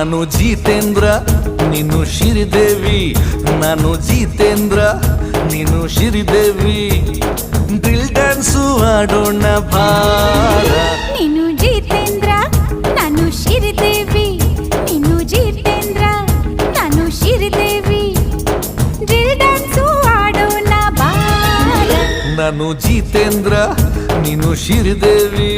ನಾನು ಜಿತೇಂದ್ರ ನೀನು ಶ್ರೀದೇವಿ, ನಾನು ಜಿತೇಂದ್ರ ನೀನು ಶ್ರೀದೇವಿ, ಡ್ರಿಲ್ ಡ್ಯಾನ್ಸು ಆಡೋಣ ಬಾರ. ನೀನು ಜಿತೇಂದ್ರ ನಾನು ಶ್ರೀದೇವಿ, ನೀನು ಜಿತೇಂದ್ರ ನಾನು ಶ್ರೀದೇವಿ, ಡ್ರಿಲ್ ಡ್ಯಾನ್ಸು ಆಡೋಣ ಬಾರ. ನಾನು ಜಿತೇಂದ್ರ ನೀನು ಶ್ರೀದೇವಿ.